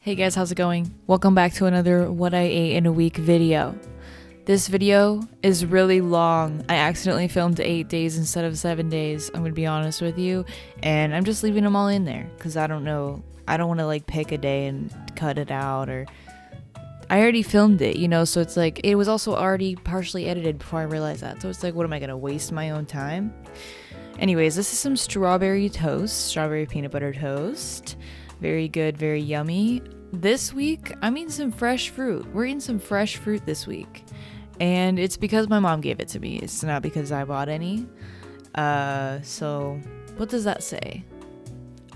Hey guys, how's it going? Welcome back to another What I Ate in a Week video. This video is really long. I accidentally filmed 8 days instead of 7 days, I'm gonna be honest with you, and I'm just leaving them all in there because I don't know, I don't want to like pick a day and cut it out, or I already filmed it, you know, so it's like it was also already partially edited before I realized that, so it's like, what am I gonna waste my own time? Anyways, this is some strawberry toast, strawberry peanut butter toast. Very good, very yummy. This week, I'm eating some fresh fruit. We're eating some fresh fruit this week. And it's because my mom gave it to me. It's not because I bought any. So what does that say?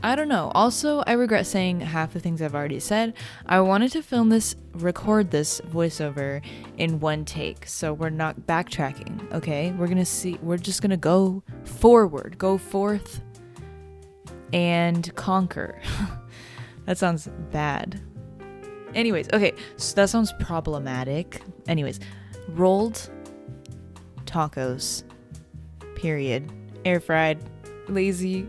I don't know. Also, I regret saying half the things I've already said. I wanted to record this voiceover in one take, so we're not backtracking, okay? We're just gonna go forward, go forth and conquer. That sounds bad. Anyways, okay, so that sounds problematic. Anyways, rolled tacos, period. Air fried, lazy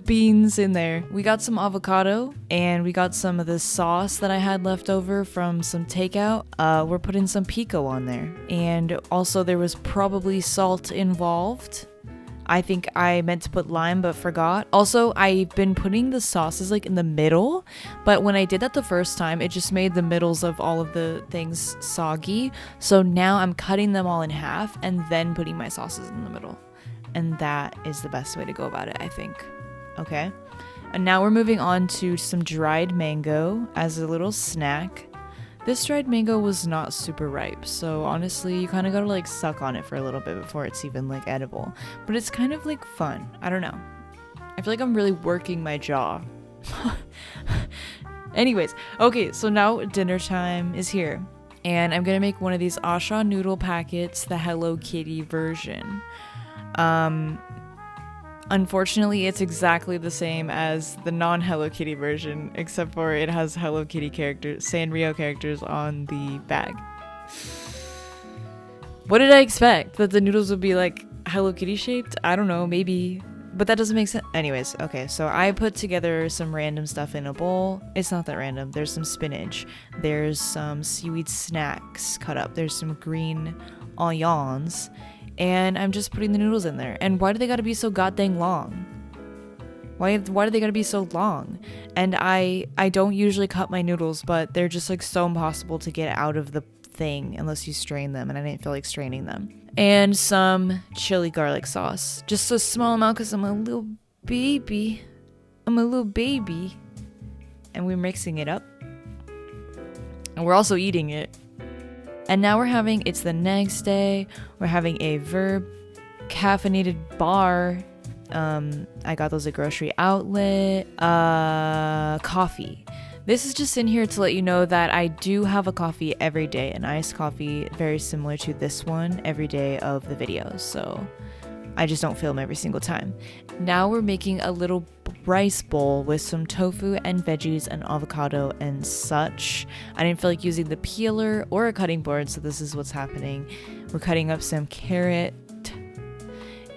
beans in there. We got some avocado and we got some of this sauce that I had left over from some takeout. We're putting some pico on there. And also there was probably salt involved. I think I meant to put lime but forgot. Also, I've been putting the sauces like in the middle, but when I did that the first time, it just made the middles of all of the things soggy. So now I'm cutting them all in half and then putting my sauces in the middle. And that is the best way to go about it, I think. Okay. And now we're moving on to some dried mango as a little snack. This dried mango was not super ripe, so honestly, you kind of gotta like suck on it for a little bit before it's even like edible. But it's kind of like fun. I don't know. I feel like I'm really working my jaw. Anyways, okay, so now dinner time is here. And I'm gonna make one of these Asha noodle packets, the Hello Kitty version. Unfortunately, it's exactly the same as the non-Hello Kitty version, except for it has Hello Kitty characters, Sanrio characters on the bag. What did I expect? That the noodles would be like Hello Kitty shaped? I don't know, maybe. But that doesn't make sense. Anyways, okay, so I put together some random stuff in a bowl. It's not that random. There's some spinach. There's some seaweed snacks cut up. There's some green onions. And I'm just putting the noodles in there. And why do they gotta be so goddamn long? Why do they gotta be so long? And I don't usually cut my noodles, but they're just like so impossible to get out of the thing unless you strain them, and I didn't feel like straining them. And some chili garlic sauce. Just a small amount because I'm a little baby. And we're mixing it up. And we're also eating it. And now it's the next day, we're having a Verb caffeinated bar. I got those at grocery outlet. Coffee. This is just in here to let you know that I do have a coffee every day, an iced coffee, very similar to this one, every day of the videos. So I just don't film every single time. Now we're making a little rice bowl with some tofu and veggies and avocado and such. I didn't feel like using the peeler or a cutting board, so this is what's happening. We're cutting up some carrot,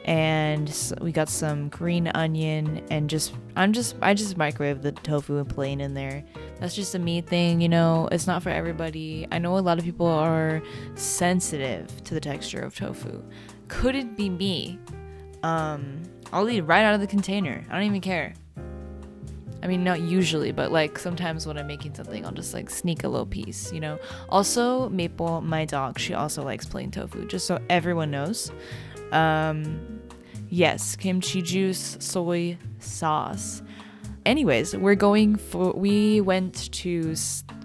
and we got some green onion, and I just microwave the tofu and plain in there. That's just a me thing, you know. It's not for everybody. I know a lot of people are sensitive to the texture of tofu. Could it be me? I'll eat right out of the container. I don't even care. I mean, not usually, but like sometimes when I'm making something, I'll just like sneak a little piece, you know. Also, Maple, my dog, she also likes plain tofu, just so everyone knows. Yes, kimchi juice, soy sauce. Anyways, we went to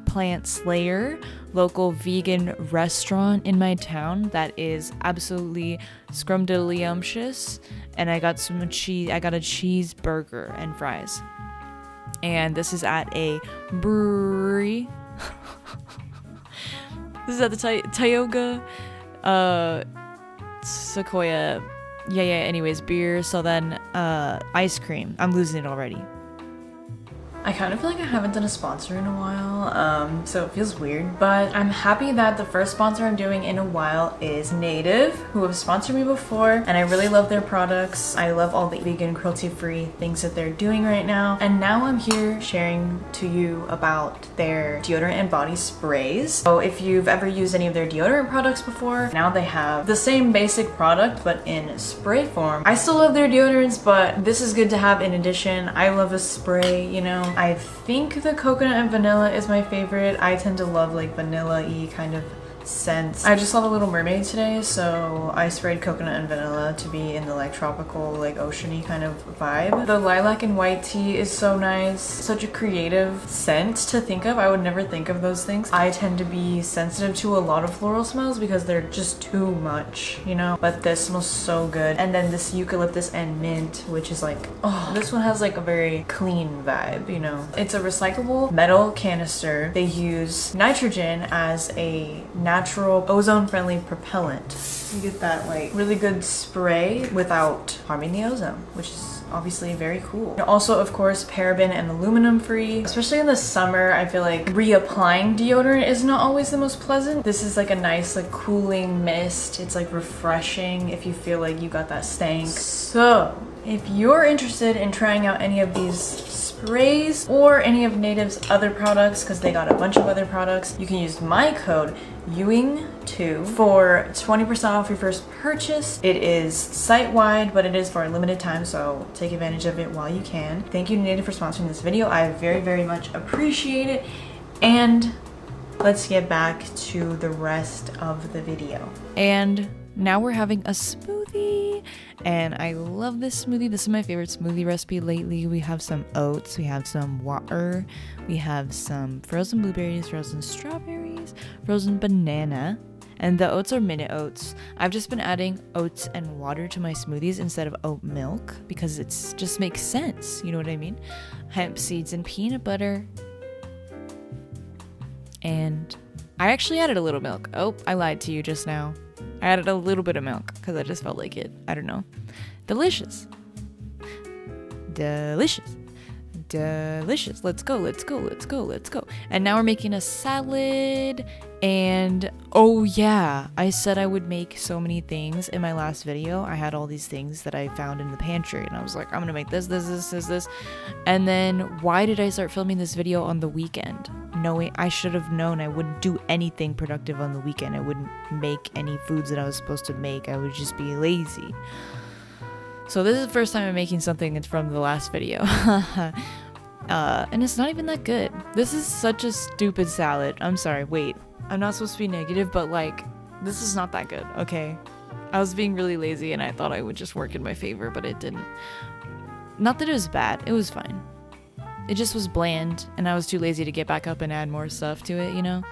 Plant Slayer, local vegan restaurant in my town that is absolutely scrumdiddlyumptious, and I got some cheese. I got a cheeseburger and fries, and this is at a brewery. This is at the Tioga Sequoia. Yeah. Anyways, beer. So then, ice cream. I'm losing it already. I kind of feel like I haven't done a sponsor in a while, so it feels weird, but I'm happy that the first sponsor I'm doing in a while is Native, who have sponsored me before, and I really love their products. I love all the vegan, cruelty-free things that they're doing right now, and now I'm here sharing to you about their deodorant and body sprays. So if you've ever used any of their deodorant products before, now they have the same basic product but in spray form. I still love their deodorants, but this is good to have in addition. I love a spray, you know. I think the coconut and vanilla is my favorite. I tend to love like vanilla-y kind of scents. I just saw The Little Mermaid today, so I sprayed coconut and vanilla to be in the like tropical, like oceany kind of vibe. The lilac and white tea is so nice. Such a creative scent to think of. I would never think of those things. I tend to be sensitive to a lot of floral smells because they're just too much, you know? But this smells so good. And then this eucalyptus and mint, which is like, oh, this one has like a very clean vibe, you know? It's a recyclable metal canister. They use nitrogen as a natural ozone-friendly propellant. You get that like really good spray without harming the ozone, which is obviously very cool. And also, of course, paraben and aluminum free. Especially in the summer, I feel like reapplying deodorant is not always the most pleasant. This is like a nice like cooling mist. It's like refreshing if you feel like you got that stank. So if you're interested in trying out any of these sprays or any of Native's other products, because they got a bunch of other products, you can use my code ewing2 for 20% off your first purchase. It is site-wide, but it is for a limited time, so take advantage of it while you can. Thank you to Native for sponsoring this video. I very, very much appreciate it. And let's get back to the rest of the video. And now we're having a smoothie, and I love this smoothie. This is my favorite smoothie recipe lately. We have some oats, we have some water, we have some frozen blueberries, frozen strawberries, frozen banana, and the oats are minute oats. I've just been adding oats and water to my smoothies instead of oat milk because it's just makes sense, you know what I mean? Hemp seeds and peanut butter. And I actually added a little milk. Oh, I lied to you just now. I added a little bit of milk because I just felt like it. I don't know. Delicious. Delicious. Delicious. Let's go, let's go, let's go, let's go. And now we're making a salad. And oh yeah, I said I would make so many things in my last video. I had all these things that I found in the pantry, and I was like, I'm gonna make this. And then why did I start filming this video on the weekend? Knowing I should have known I wouldn't do anything productive on the weekend. I wouldn't make any foods that I was supposed to make. I would just be lazy. So this is the first time I'm making something from the last video. And it's not even that good. This is such a stupid salad. I'm sorry, wait. I'm not supposed to be negative, but like, this is not that good, okay? I was being really lazy and I thought I would just work in my favor, but it didn't. Not that it was bad, it was fine. It just was bland and I was too lazy to get back up and add more stuff to it, you know?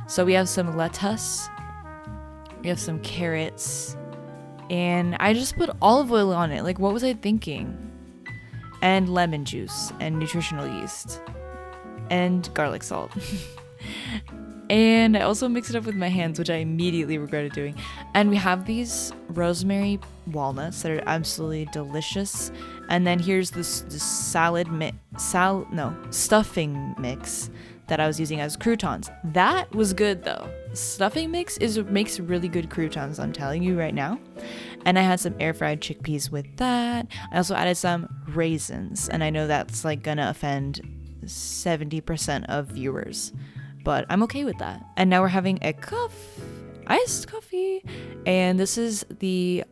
So we have some lettuce, we have some carrots, and I just put olive oil on it. Like, what was I thinking? And lemon juice and nutritional yeast and garlic salt. And I also mixed it up with my hands, which I immediately regretted doing. And we have these rosemary walnuts that are absolutely delicious. And then here's this stuffing mix that I was using as croutons. That was good though. Stuffing mix makes really good croutons, I'm telling you right now. And I had some air fried chickpeas with that. I also added some raisins, and I know that's like gonna offend 70% of viewers, but I'm okay with that. And now we're having a iced coffee, and this is the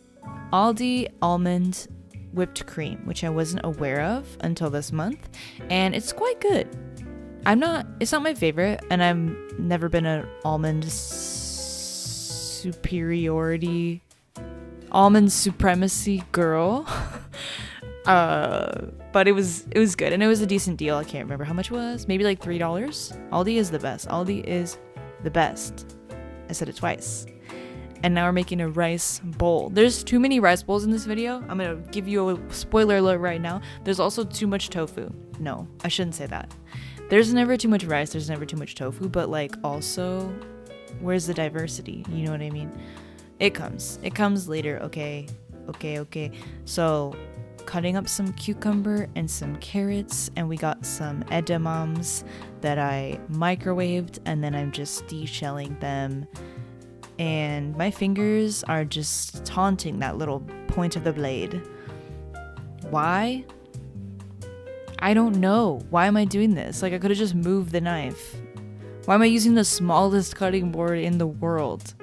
Aldi almond whipped cream, which I wasn't aware of until this month, and it's quite good. It's not my favorite, and I've never been an almond supremacy girl. But it was good, and it was a decent deal. I can't remember how much it was. Maybe like $3. Aldi is the best. Aldi is the best. I said it twice. And now we're making a rice bowl. There's too many rice bowls in this video. I'm gonna give you a spoiler alert right now. There's also too much tofu. No, I shouldn't say that. There's never too much rice, there's never too much tofu, but like also, where's the diversity? You know what I mean? It comes later, okay? So cutting up some cucumber and some carrots, and we got some edamams that I microwaved, and then I'm just deshelling them. And my fingers are just taunting that little point of the blade. Why? I don't know. Why am I doing this? Like, I could have just moved the knife. Why am I using the smallest cutting board in the world?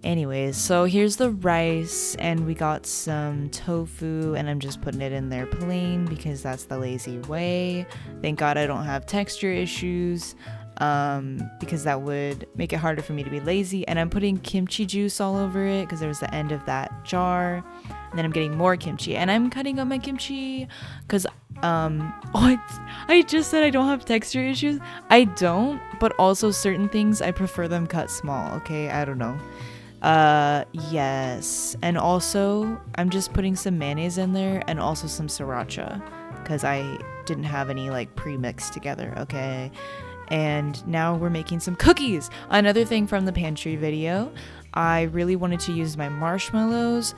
Anyways, so here's the rice, and we got some tofu, and I'm just putting it in there plain because that's the lazy way. Thank God I don't have texture issues, because that would make it harder for me to be lazy. And I'm putting kimchi juice all over it because there was the end of that jar. And then I'm getting more kimchi, and I'm cutting up my kimchi because I just said I don't have texture issues. I don't, but also certain things I prefer them cut small. Okay, I don't know. Yes, and also I'm just putting some mayonnaise in there and also some sriracha because I didn't have any like pre-mixed together. Okay, and now we're making some cookies. Another thing from the pantry video, I really wanted to use my marshmallows.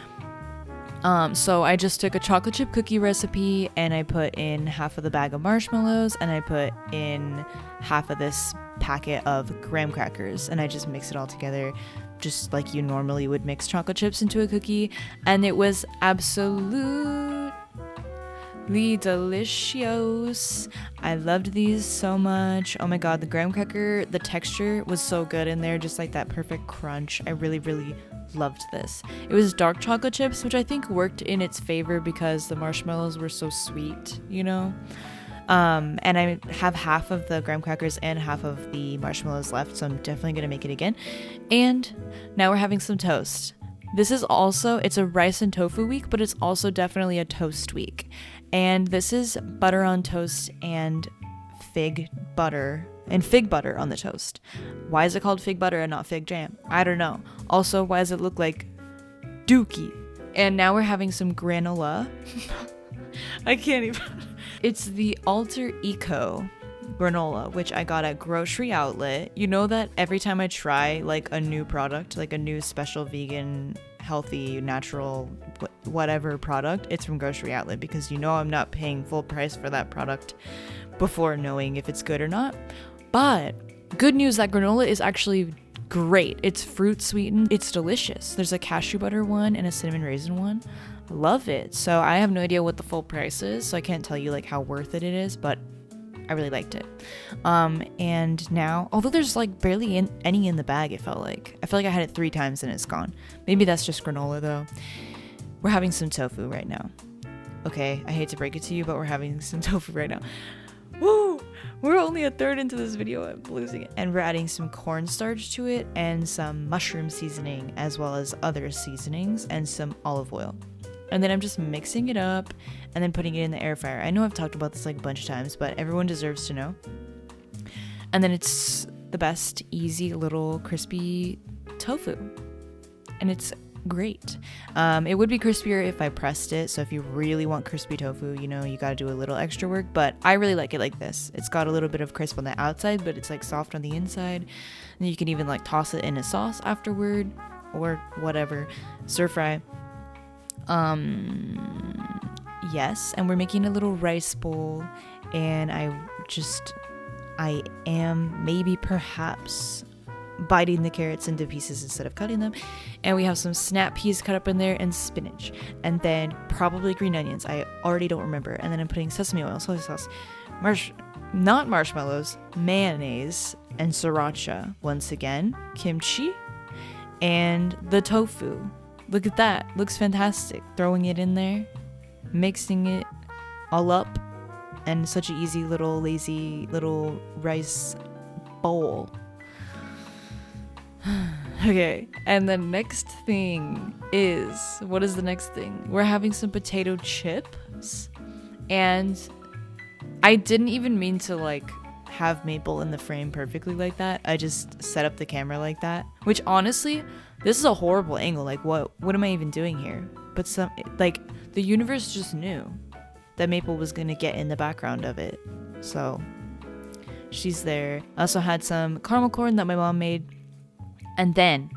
So I just took a chocolate chip cookie recipe, and I put in half of the bag of marshmallows, and I put in half of this packet of graham crackers, and I just mix it all together just like you normally would mix chocolate chips into a cookie, and it was absolutely delicious. I loved these so much. Oh my god, the graham cracker, the texture was so good in there, just like that perfect crunch. I really loved this. It was dark chocolate chips, which I think worked in its favor because the marshmallows were so sweet, you know? And I have half of the graham crackers and half of the marshmallows left, so I'm definitely gonna make it again. And now we're having some toast. This is also, it's a rice and tofu week, but it's also definitely a toast week. And this is butter on toast and fig butter on the toast. Why is it called fig butter and not fig jam? I don't know. Also, why does it look like dookie? And now we're having some granola. I can't even. It's the Alter Eco granola, which I got at Grocery Outlet. You know that every time I try like a new product, like a new special vegan, healthy, natural, whatever product, it's from Grocery Outlet, because you know I'm not paying full price for that product before knowing if it's good or not. But good news, that granola is actually great. It's fruit sweetened. It's delicious. There's a cashew butter one and a cinnamon raisin one. Love it. So I have no idea what the full price is, so I can't tell you like how worth it is, but I really liked it. And now, although there's like barely any in the bag, it felt like. I feel like I had it 3 times and it's gone. Maybe that's just granola though. We're having some tofu right now. Okay, I hate to break it to you, but we're having some tofu right now. Woo! We're only a third into this video. I'm losing it. And we're adding some cornstarch to it and some mushroom seasoning, as well as other seasonings and some olive oil. And then I'm just mixing it up and then putting it in the air fryer. I know I've talked about this like a bunch of times, but everyone deserves to know. And then it's the best, easy little crispy tofu. And it's great. It would be crispier if I pressed it, so if you really want crispy tofu, you know, you gotta do a little extra work, but I really like it like this. It's got a little bit of crisp on the outside, but it's like soft on the inside, and you can even like toss it in a sauce afterward or whatever, stir fry. Yes, and we're making a little rice bowl, and I am maybe perhaps biting the carrots into pieces instead of cutting them, and we have some snap peas cut up in there and spinach, and then probably green onions. I already don't remember. And then I'm putting sesame oil, soy sauce, not marshmallows, mayonnaise, and sriracha. Once again, kimchi, and the tofu. Look at that, looks fantastic. Throwing it in there, mixing it all up, and such an easy little lazy little rice bowl. Okay, and the next thing is, what is the next thing? We're having some potato chips, and I didn't even mean to like have Maple in the frame perfectly like that. I just set up the camera like that, which honestly, this is a horrible angle. Like what am I even doing here? But the universe just knew that Maple was gonna get in the background of it, so she's there. I also had some caramel corn that my mom made. And then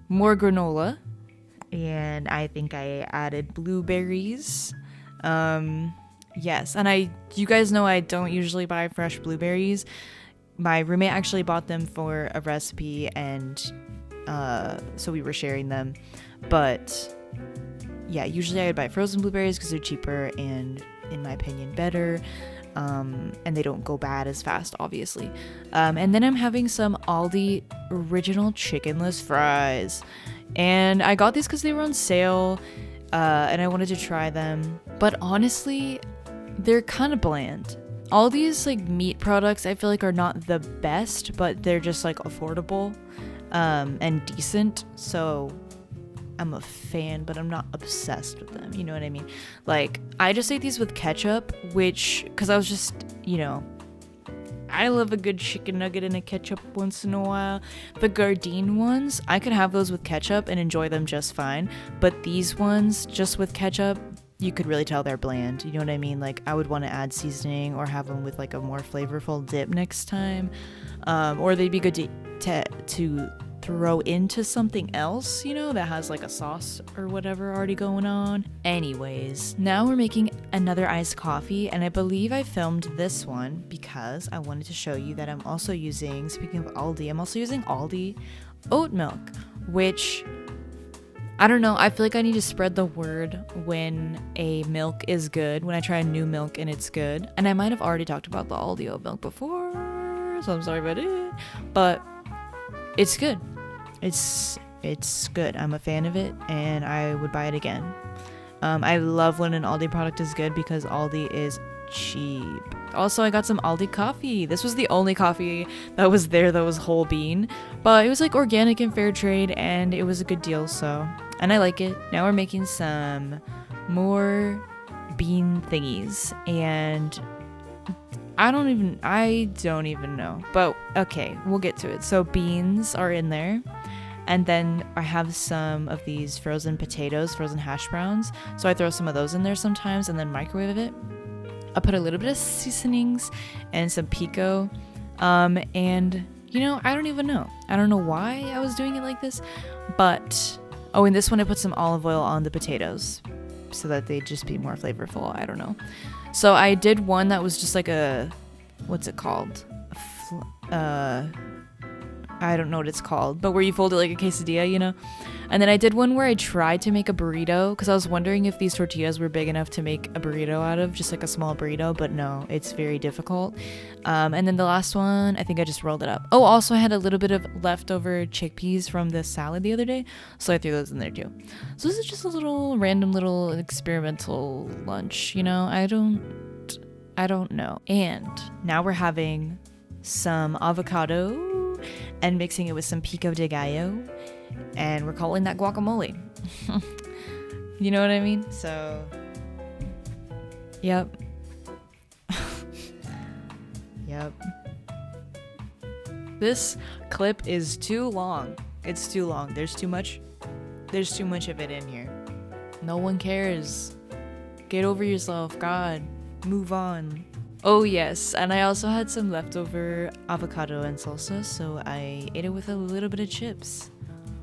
more granola, and I think I added blueberries. Yes, and you guys know I don't usually buy fresh blueberries. My roommate actually bought them for a recipe, and so we were sharing them. But yeah, usually I would buy frozen blueberries because they're cheaper and, in my opinion, better. And they don't go bad as fast, obviously. And then I'm having some Aldi original chickenless fries. And I got these because they were on sale, and I wanted to try them. But honestly, they're kind of bland. All these like meat products I feel like are not the best, but they're just like affordable and decent. So I'm a fan, but I'm not obsessed with them. You know what I mean? Like, I just ate these with ketchup, because I was just, I love a good chicken nugget and a ketchup once in a while. The Gardein ones, I could have those with ketchup and enjoy them just fine. But these ones, just with ketchup, you could really tell they're bland. You know what I mean? Like, I would want to add seasoning or have them with like a more flavorful dip next time. Or they'd be good to throw into something else, that has like a sauce or whatever already going on. Anyways, now we're making another iced coffee, and I believe I filmed this one because I wanted to show you that I'm also using, speaking of Aldi, I'm also using Aldi oat milk, which, I don't know, I feel like I need to spread the word when a milk is good, when I try a new milk and it's good. And I might have already talked about the Aldi oat milk before, so I'm sorry about it, but it's good. It's good. I'm a fan of it, and I would buy it again. I love when an Aldi product is good because Aldi is cheap. Also, I got some Aldi coffee. This was the only coffee that was there that was whole bean, but it was like organic and fair trade, and it was a good deal, and I like it. Now we're making some more bean thingies, and I don't even know, but okay, we'll get to it. So beans are in there, and then I have some of these frozen potatoes, frozen hash browns, so I throw some of those in there sometimes and then microwave it. I put a little bit of seasonings and some pico, and I don't even know. I don't know why I was doing it like this, but in this one I put some olive oil on the potatoes so that they'd just be more flavorful. I don't know. So I did one that was just like what's it called? I don't know what it's called, but where you fold it like a quesadilla, And then I did one where I tried to make a burrito because I was wondering if these tortillas were big enough to make a burrito out of, just like a small burrito, but no, it's very difficult. And then the last one, I think I just rolled it up. Oh, also I had a little bit of leftover chickpeas from the salad the other day, so I threw those in there too. So this is just a random little experimental lunch, I don't know. And now we're having some avocado and mixing it with some pico de gallo, and we're calling that guacamole. You know what I mean? So, yep. Yep. This clip is too long. It's too long. There's too much of it in here. No one cares. Get over yourself. God, move on. Oh yes, and I also had some leftover avocado and salsa, so I ate it with a little bit of chips.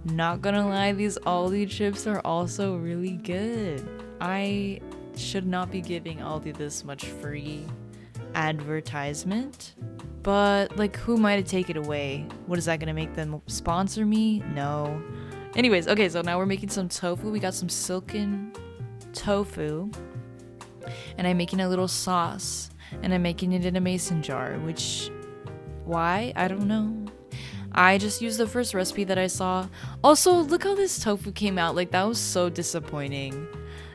Not gonna lie, these Aldi chips are also really good. I should not be giving Aldi this much free advertisement, but like, who am I to take it away? What is that gonna make them sponsor me? No. Anyways, okay, so now we're making some tofu. We got some silken tofu, and I'm making a little sauce. And I'm making it in a mason jar, why? I don't know. I just used the first recipe that I saw. Also, look how this tofu came out. Like, that was so disappointing.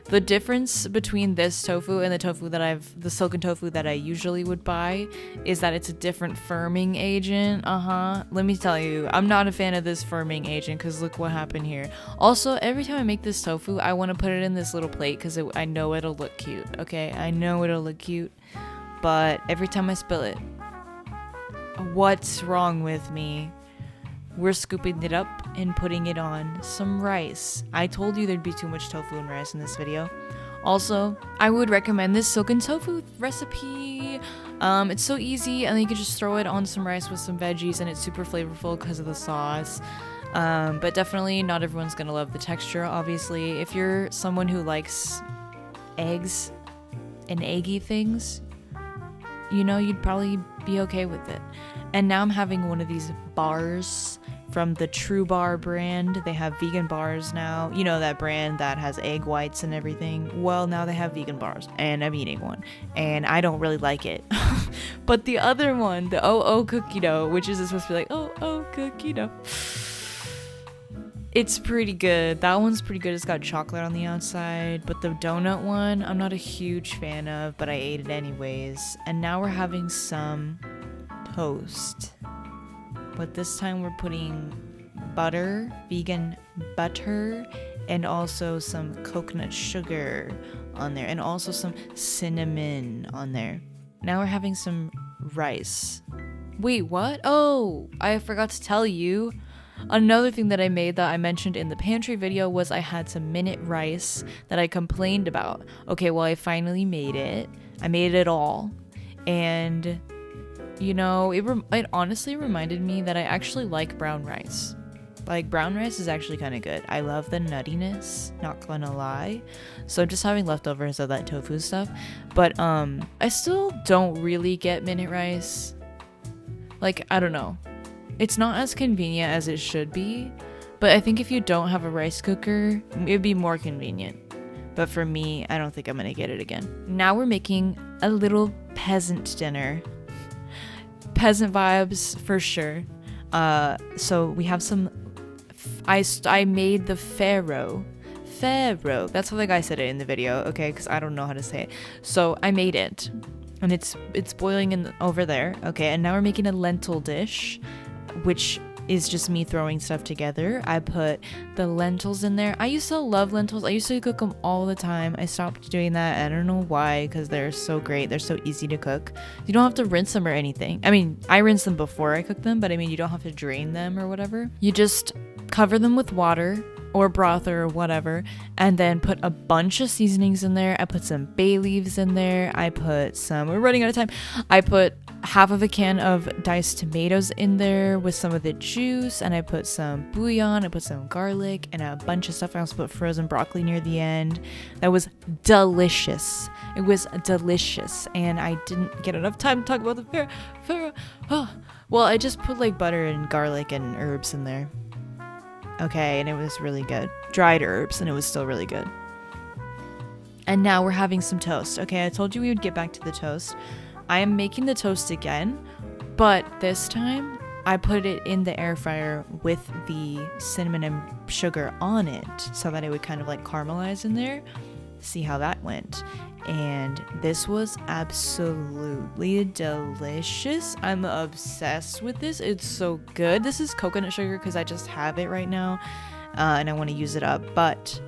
The difference between this tofu and the silken tofu that I usually would buy is that it's a different firming agent. Let me tell you, I'm not a fan of this firming agent because look what happened here. Also, every time I make this tofu, I want to put it in this little plate because I know it'll look cute. Okay, I know it'll look cute. But every time I spill it, what's wrong with me? We're scooping it up and putting it on some rice. I told you there'd be too much tofu and rice in this video. Also, I would recommend this silken tofu recipe. It's so easy, and then you can just throw it on some rice with some veggies, and it's super flavorful because of the sauce. But definitely not everyone's gonna love the texture, obviously. If you're someone who likes eggs and eggy things, you know, you'd probably be okay with it. And now I'm having one of these bars from the True Bar brand. They have vegan bars now. You know, that brand that has egg whites and everything. Well, now they have vegan bars, and I'm eating one, and I don't really like it. But the other one, the Oh cookie dough, which is supposed to be like oh cookie dough, it's pretty good. That one's pretty good. It's got chocolate on the outside. But the donut one, I'm not a huge fan of, but I ate it anyways. And now we're having some toast. But this time we're putting butter, vegan butter, and also some coconut sugar on there. And also some cinnamon on there. Now we're having some rice. Wait, what? Oh, I forgot to tell you. Another thing that I made that I mentioned in the pantry video was I had some minute rice that I complained about. Okay, well, I finally made it. I made it all. And, you know, it honestly reminded me that I actually like brown rice. Like, brown rice is actually kind of good. I love the nuttiness, not gonna lie. So I'm just having leftovers of that tofu stuff. But I still don't really get minute rice. Like, I don't know. It's not as convenient as it should be, but I think if you don't have a rice cooker, it'd be more convenient. But for me, I don't think I'm gonna get it again. Now we're making a little peasant dinner. Peasant vibes for sure. So we have some, I made the farro. That's how the guy said it in the video, okay? Because I don't know how to say it. So I made it, and it's boiling over there, okay? And now we're making a lentil dish, which is just me throwing stuff together. I put the lentils in there. I used to love lentils. I used to cook them all the time. I stopped doing that. I don't know why, because they're so great. They're so easy to cook. You don't have to rinse them or anything. I mean, I rinse them before I cook them, but I mean, you don't have to drain them or whatever. You just cover them with water or broth or whatever, and then put a bunch of seasonings in there. I put some bay leaves in there. We're running out of time. I put half of a can of diced tomatoes in there with some of the juice, and I put some bouillon, I put some garlic, and a bunch of stuff. I also put frozen broccoli near the end. That was delicious. It was delicious, and I didn't get enough time to talk about the farro. Oh. Well, I just put like butter and garlic and herbs in there. Okay, and it was really good. Dried herbs, and it was still really good. And now we're having some toast. Okay, I told you we would get back to the toast. I am making the toast again, but this time I put it in the air fryer with the cinnamon and sugar on it so that it would kind of like caramelize in there. See how that went. And this was absolutely delicious. I'm obsessed with this. It's so good. This is coconut sugar because I just have it right now, and I want to use it up, but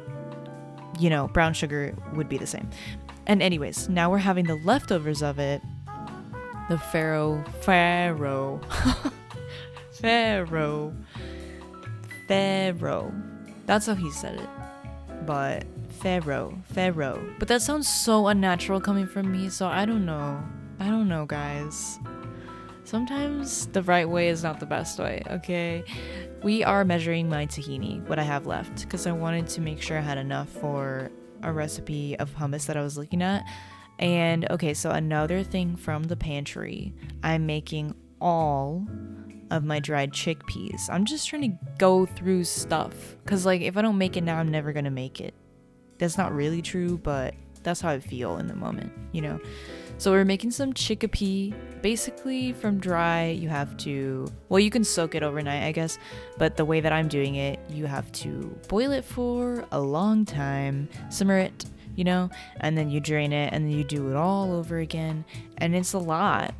you know, brown sugar would be the same. And anyways, now we're having the leftovers of it. The farro. That's how he said it. But farro. But that sounds so unnatural coming from me, so I don't know, guys. Sometimes the right way is not the best way, okay? We are measuring my tahini, what I have left, because I wanted to make sure I had enough for a recipe of hummus that I was looking at. And okay, so another thing from the pantry, I'm making all of my dried chickpeas. I'm just trying to go through stuff, because like if I don't make it now, I'm never gonna make it. That's not really true, but that's how I feel in the moment, you know? So we're making some chickpea. Basically, from dry, you have to, well, you can soak it overnight, I guess, but the way that I'm doing it, you have to boil it for a long time, simmer it, you know, and then you drain it, and then you do it all over again, and it's a lot.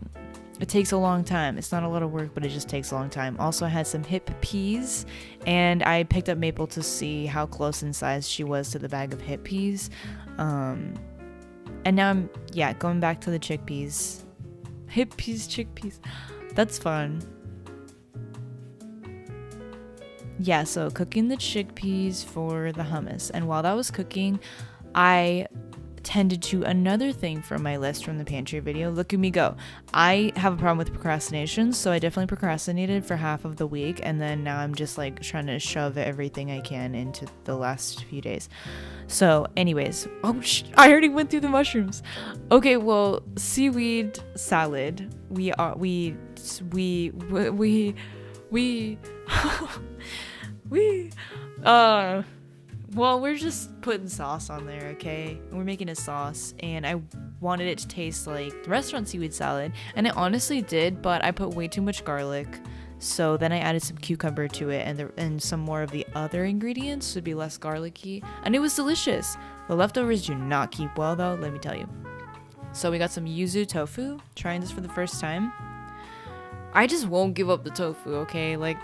It takes a long time. It's not a lot of work, but it just takes a long time. Also, I had some hip peas, and I picked up Maple to see how close in size she was to the bag of hip peas. And now I'm, going back to the chickpeas. Hip peas, chickpeas. That's fun. Yeah, so cooking the chickpeas for the hummus. And while that was cooking, I tended to another thing from my list from the pantry video. Look at me go. I have a problem with procrastination, so I definitely procrastinated for half of the week, and then now I'm just like trying to shove everything I can into the last few days. So anyways, I already went through the mushrooms. Okay, well, seaweed salad. Well, we're just putting sauce on there, okay? We're making a sauce, and I wanted it to taste like the restaurant seaweed salad, and it honestly did, but I put way too much garlic, so then I added some cucumber to it, and some more of the other ingredients to be less garlicky, and it was delicious. The leftovers do not keep well, though, let me tell you. So we got some yuzu tofu, trying this for the first time. I just won't give up the tofu, okay? Like,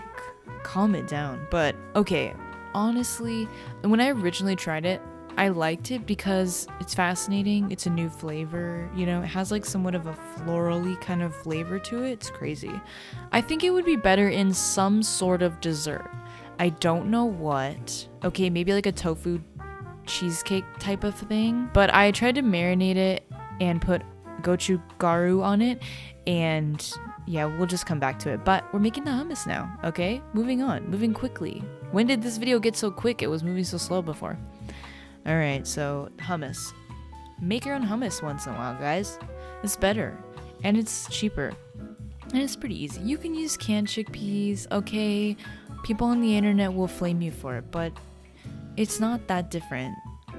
calm it down. But, okay, honestly, when I originally tried it, I liked it because it's fascinating. It's a new flavor, you know, it has like somewhat of a florally kind of flavor to it. It's crazy. I think it would be better in some sort of dessert. I don't know what. Okay, maybe like a tofu cheesecake type of thing. But I tried to marinate it and put gochugaru on it, and yeah, we'll just come back to it. But we're making the hummus now, okay? Moving on, moving quickly. When did this video get so quick? It was moving so slow before. Alright, so hummus. Make your own hummus once in a while, guys. It's better, and it's cheaper, and it's pretty easy. You can use canned chickpeas, okay? People on the internet will flame you for it, but it's not that different.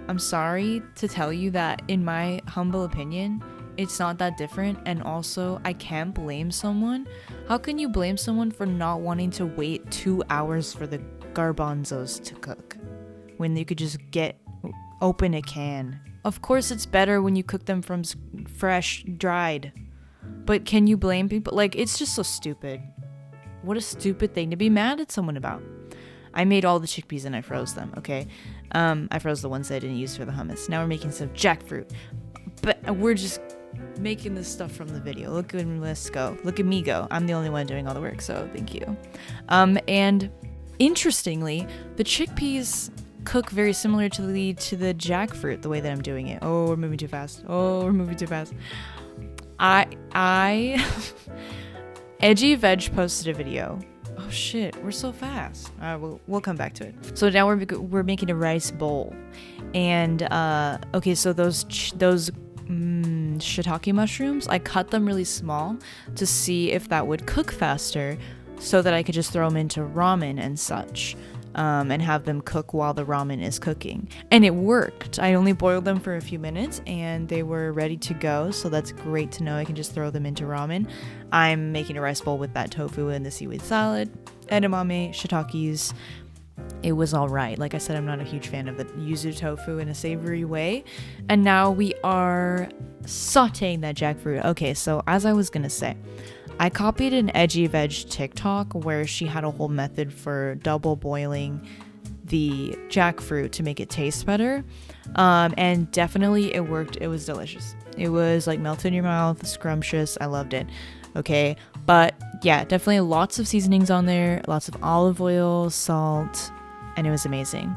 I'm sorry to tell you that, in my humble opinion, it's not that different. And also, I can't blame someone. How can you blame someone for not wanting to wait 2 hours for the garbanzos to cook when you could just open a can? Of course it's better when you cook them from fresh, dried, but can you blame people? Like, it's just so stupid. What a stupid thing to be mad at someone about. I made all the chickpeas and I froze them, okay? I froze the ones that I didn't use for the hummus. Now we're making some jackfruit, but we're just making this stuff from the video. Look at let's go. Look at me go. I'm the only one doing all the work, so thank you. And interestingly, the chickpeas cook very similar to the jackfruit, the way that I'm doing it. Oh, we're moving too fast. I Edgy Veg posted a video. Oh shit, we're so fast. We'll come back to it. So now we're making a rice bowl, and okay, so those shiitake mushrooms, I cut them really small to see if that would cook faster, so that I could just throw them into ramen and such, and have them cook while the ramen is cooking. And it worked. I only boiled them for a few minutes and they were ready to go, so that's great to know. I can just throw them into ramen. I'm making a rice bowl with that tofu and the seaweed salad, edamame, shiitakes. It was all right. Like I said, I'm not a huge fan of the yuzu tofu in a savory way. And now we are sauteing that jackfruit. Okay, so as I was gonna say, I copied an Edgy Veg TikTok where she had a whole method for double boiling the jackfruit to make it taste better. And definitely it worked. It was delicious. It was like melted in your mouth, scrumptious. I loved it. Okay, but yeah, definitely lots of seasonings on there, lots of olive oil, salt, and it was amazing.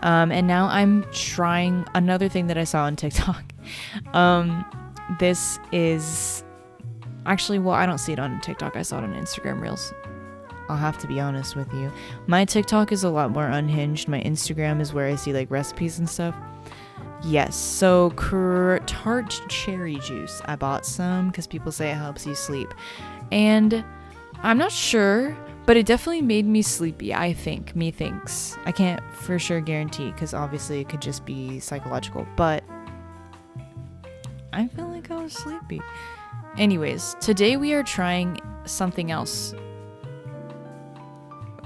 And now I'm trying another thing that I saw on TikTok. This is actually, well, I don't see it on TikTok. I saw it on Instagram Reels. I'll have to be honest with you. My TikTok is a lot more unhinged. My Instagram is where I see like recipes and stuff. Yes, so tart cherry juice. I bought some because people say it helps you sleep. And I'm not sure, but it definitely made me sleepy, I think. Methinks. I can't for sure guarantee because obviously it could just be psychological, but I feel like I was sleepy. Anyways, today we are trying something else.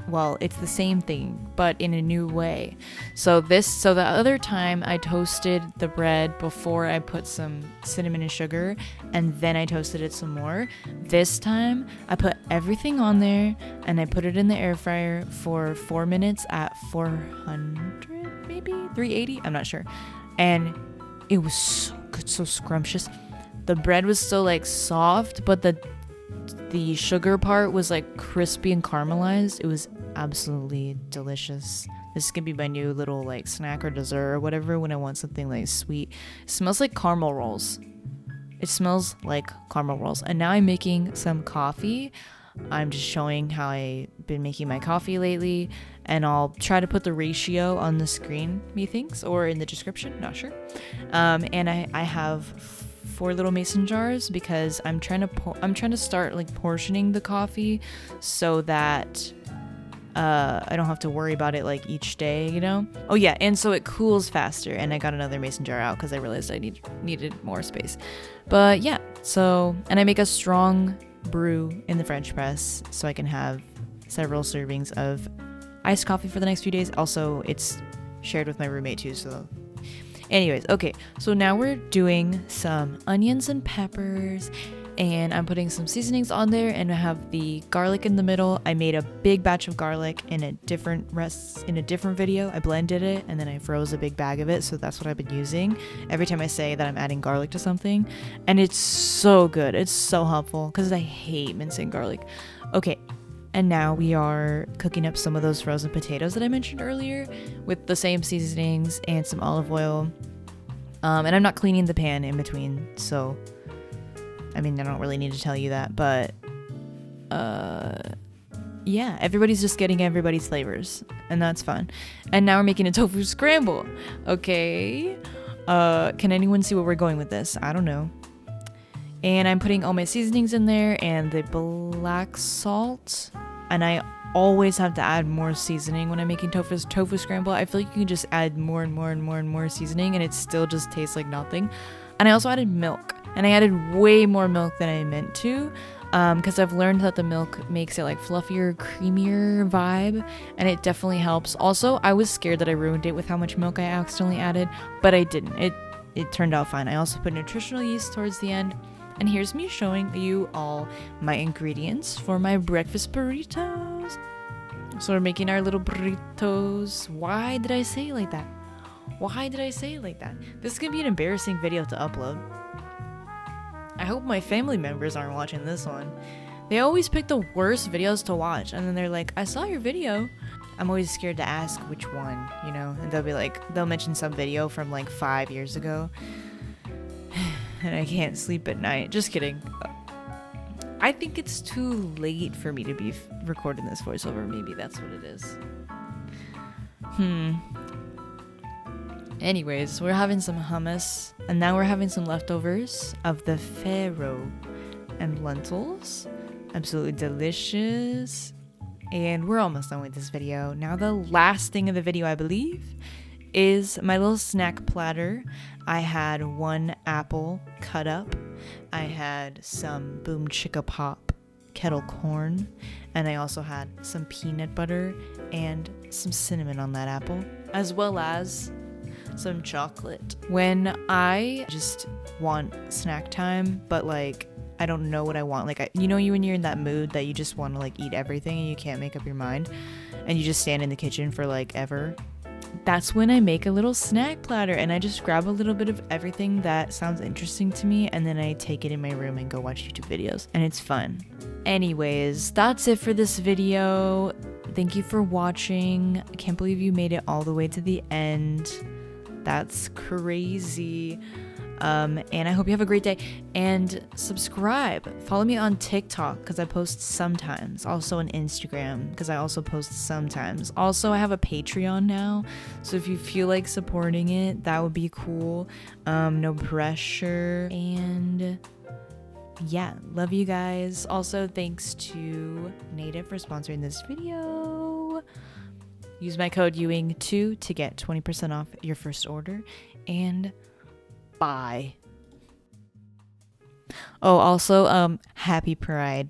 Well, it's the same thing, but in a new way. So the other time I toasted the bread before I put some cinnamon and sugar, and then I toasted it some more. This time I put everything on there and I put it in the air fryer for 4 minutes at 400, maybe 380, I'm not sure. And it was so good, so scrumptious. The bread was still like soft, but the sugar part was like crispy and caramelized. It was absolutely delicious. This could be my new little like snack or dessert or whatever when I want something like sweet. It smells like caramel rolls. It smells like caramel rolls. And now I'm making some coffee. I'm just showing how I've been making my coffee lately, and I'll try to put the ratio on the screen, methinks, or in the description, not sure. And I have 4 little mason jars because I'm trying to start like portioning the coffee so that I don't have to worry about it like each day, you know? Oh yeah, and so it cools faster, and I got another mason jar out because I realized I needed more space. But yeah, so, and I make a strong brew in the French press so I can have several servings of iced coffee for the next few days. Also, it's shared with my roommate too, so anyways, okay, so now we're doing some onions and peppers, and I'm putting some seasonings on there, and I have the garlic in the middle. I made a big batch of garlic in a different video. I blended it and then I froze a big bag of it, so that's what I've been using every time I say that I'm adding garlic to something, and it's so good. It's so helpful because I hate mincing garlic. Okay, and now we are cooking up some of those frozen potatoes that I mentioned earlier with the same seasonings and some olive oil. And I'm not cleaning the pan in between, so I mean, I don't really need to tell you that, but yeah, everybody's just getting everybody's flavors, and that's fun. And now we're making a tofu scramble. Okay, can anyone see where we're going with this? I don't know. And I'm putting all my seasonings in there and the black salt, and I always have to add more seasoning when I'm making tofu scramble. I feel like you can just add more and more and more and more seasoning and it still just tastes like nothing. And I also added milk, and I added way more milk than I meant to, because I've learned that the milk makes it like fluffier, creamier vibe, and it definitely helps. Also, I was scared that I ruined it with how much milk I accidentally added, but I didn't. It turned out fine. I also put nutritional yeast towards the end. And here's me showing you all my ingredients for my breakfast burritos. So we're making our little burritos. Why did I say it like that? Why did I say it like that? This is gonna be an embarrassing video to upload. I hope my family members aren't watching this one. They always pick the worst videos to watch, and then they're like, I saw your video. I'm always scared to ask which one, you know? And they'll be like, they'll mention some video from like 5 years ago. And I can't sleep at night. Just kidding. I think it's too late for me to be recording this voiceover. Maybe that's what it is. Anyways, we're having some hummus, and now we're having some leftovers of the farro and lentils. Absolutely delicious. And we're almost done with this video. Now the last thing of the video, I believe, is my little snack platter. I had 1 apple cut up. I had some Boom Chicka Pop kettle corn, and I also had some peanut butter and some cinnamon on that apple, as well as some chocolate. When I just want snack time, but like I don't know what I want, like you know, when you're in that mood that you just want to like eat everything and you can't make up your mind, and you just stand in the kitchen for like ever, that's when I make a little snack platter, and I just grab a little bit of everything that sounds interesting to me, and then I take it in my room and go watch YouTube videos, and it's fun. Anyways, that's it for this video. Thank you for watching. I can't believe you made it all the way to the end. That's crazy. And I hope you have a great day, and subscribe. Follow me on TikTok because I post sometimes. Also on Instagram because I also post sometimes. Also, I have a Patreon now, so if you feel like supporting it, that would be cool. No pressure. And yeah, love you guys. Also, thanks to Native for sponsoring this video. Use my code ewing2 to get 20% off your first order, and bye. Oh, also, happy Pride.